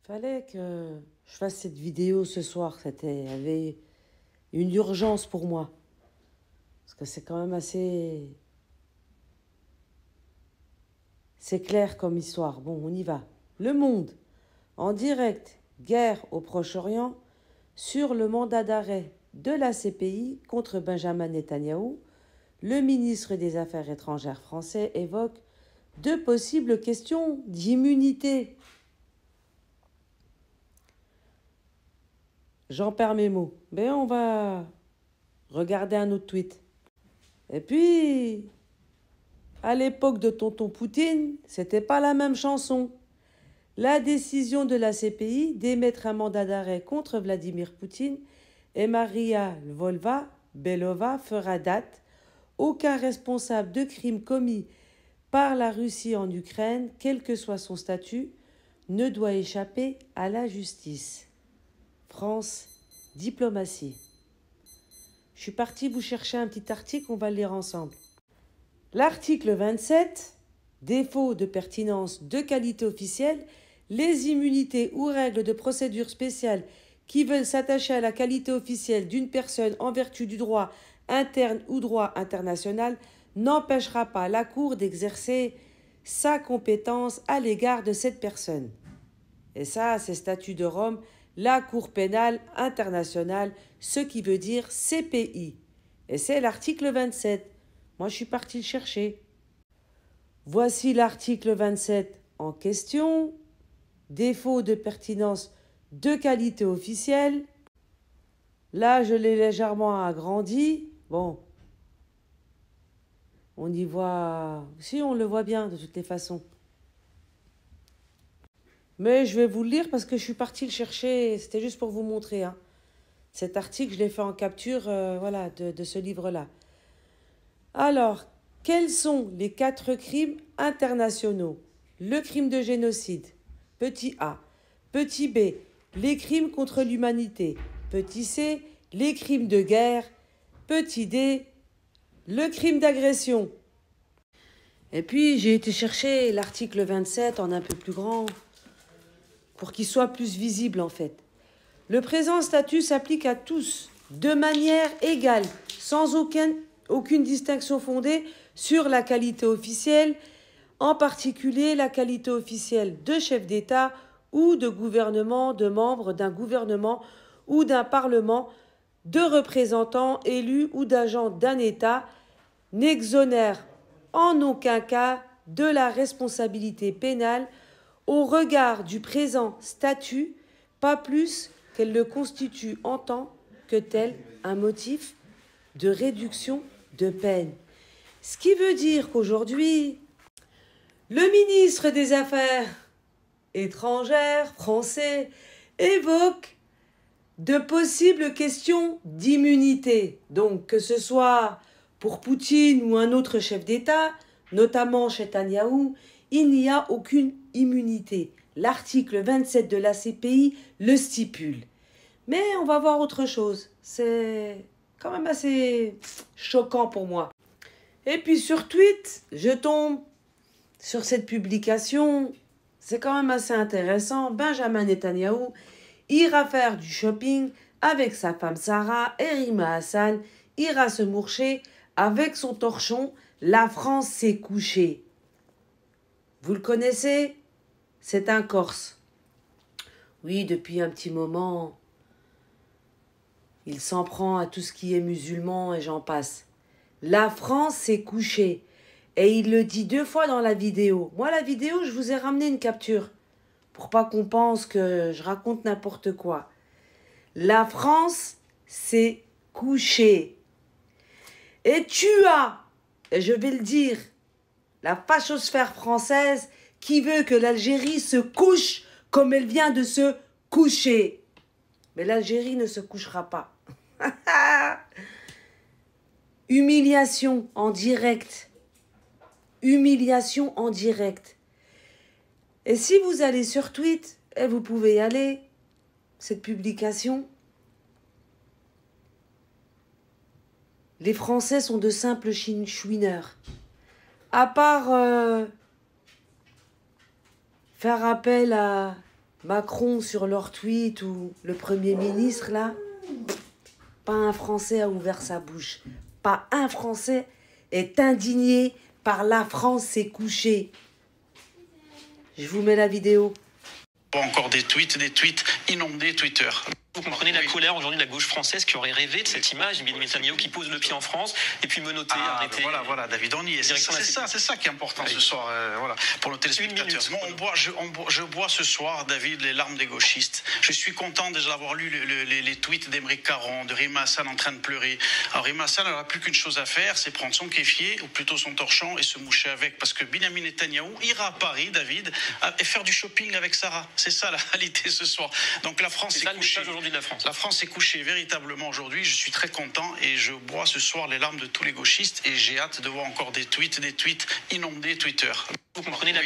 Fallait que je fasse cette vidéo ce soir. Il y avait une urgence pour moi. Parce que c'est quand même assez... C'est clair comme histoire. Bon, on y va. Le Monde, en direct, guerre au Proche-Orient, sur le mandat d'arrêt de la CPI contre Benjamin Netanyahou, le ministre des Affaires étrangères français évoque de possibles questions d'immunité. J'en perds mes mots. Mais on va regarder un autre tweet. Et puis, à l'époque de Tonton Poutine, c'était pas la même chanson. La décision de la CPI d'émettre un mandat d'arrêt contre Vladimir Poutine et Maria Lvova-Belova fera date. Aucun responsable de crimes commis par la Russie en Ukraine, quel que soit son statut, ne doit échapper à la justice. France, diplomatie. Je suis partie vous chercher un petit article, on va le lire ensemble. L'article 27, défaut de pertinence de qualité officielle, les immunités ou règles de procédure spéciale qui veulent s'attacher à la qualité officielle d'une personne en vertu du droit interne ou droit international n'empêchera pas la Cour d'exercer sa compétence à l'égard de cette personne. Et ça, c'est statut de Rome, la Cour pénale internationale, ce qui veut dire CPI. Et c'est l'article 27. Moi, je suis partie le chercher. Voici l'article 27 en question. Défaut de pertinence de qualité officielle. Là, je l'ai légèrement agrandi. Bon, on y voit... Si, on le voit bien de toutes les façons. Mais je vais vous le lire parce que je suis partie le chercher. C'était juste pour vous montrer. Hein. Cet article, je l'ai fait en capture voilà, de ce livre-là. Alors, quels sont les 4 crimes internationaux? Le crime de génocide, petit a. Petit b, les crimes contre l'humanité. Petit c, les crimes de guerre. Petit d, le crime d'agression. Et puis, j'ai été chercher l'article 27 en un peu plus grand pour qu'il soit plus visible en fait. Le présent statut s'applique à tous, de manière égale, sans aucune distinction fondée sur la qualité officielle, en particulier la qualité officielle de chef d'État ou de gouvernement, de membre d'un gouvernement ou d'un parlement, de représentants élus ou d'agents d'un État, n'exonère en aucun cas de la responsabilité pénale au regard du présent statut, pas plus qu'elle le constitue en tant que tel un motif de réduction de peine. Ce qui veut dire qu'aujourd'hui, le ministre des Affaires étrangères français évoque de possibles questions d'immunité. Donc, que ce soit pour Poutine ou un autre chef d'État, notamment Netanyahou, il n'y a aucune immunité. L'article 27 de la CPI le stipule. Mais on va voir autre chose. C'est quand même assez choquant pour moi. Et puis sur Tweet, je tombe sur cette publication. C'est quand même assez intéressant. Benjamin Netanyahou ira faire du shopping avec sa femme Sarah et Rima Hassan ira se moucher avec son torchon. La France s'est couchée. Vous le connaissez? C'est un Corse. Oui, depuis un petit moment, il s'en prend à tout ce qui est musulman et j'en passe. La France s'est couchée. Et il le dit 2 fois dans la vidéo. Moi, la vidéo, je vous ai ramené une capture. Pour pas qu'on pense que je raconte n'importe quoi. La France s'est couchée. Et tu as, et je vais le dire, la fachosphère française qui veut que l'Algérie se couche comme elle vient de se coucher. Mais l'Algérie ne se couchera pas. Humiliation en direct. Humiliation en direct. Et si vous allez sur Tweet, et vous pouvez y aller, cette publication, les Français sont de simples chouineurs. À part faire appel à Macron sur leur tweet ou le Premier ministre, là, pas un Français a ouvert sa bouche. Pas un Français est indigné par la France s'est couchée. Je vous mets la vidéo. Encore des tweets inondés Twitter. Vous comprenez la colère aujourd'hui de la gauche française qui aurait rêvé de cette image, Benjamin Netanyahu qui pose le pied en France et puis menotté, arrêté. Voilà, David, on y est. C'est ça qui est important ce soir, voilà, pour nos téléspectateurs. Moi, je bois ce soir, David, les larmes des gauchistes. Je suis content déjà d'avoir lu les tweets d'Aymeric Caron, de Rima Hassan en train de pleurer. Alors Rima Hassan, elle n'a plus qu'une chose à faire, c'est prendre son kéfier, ou plutôt son torchon, et se moucher avec. Parce que Benjamin Netanyahu ira à Paris, David, et faire du shopping avec Sarah. C'est ça la réalité ce soir. Donc la France est couchée. De la France. La France est couchée véritablement aujourd'hui. Je suis très content et je bois ce soir les larmes de tous les gauchistes et j'ai hâte de voir encore des tweets inondés Twitter. Vous comprenez la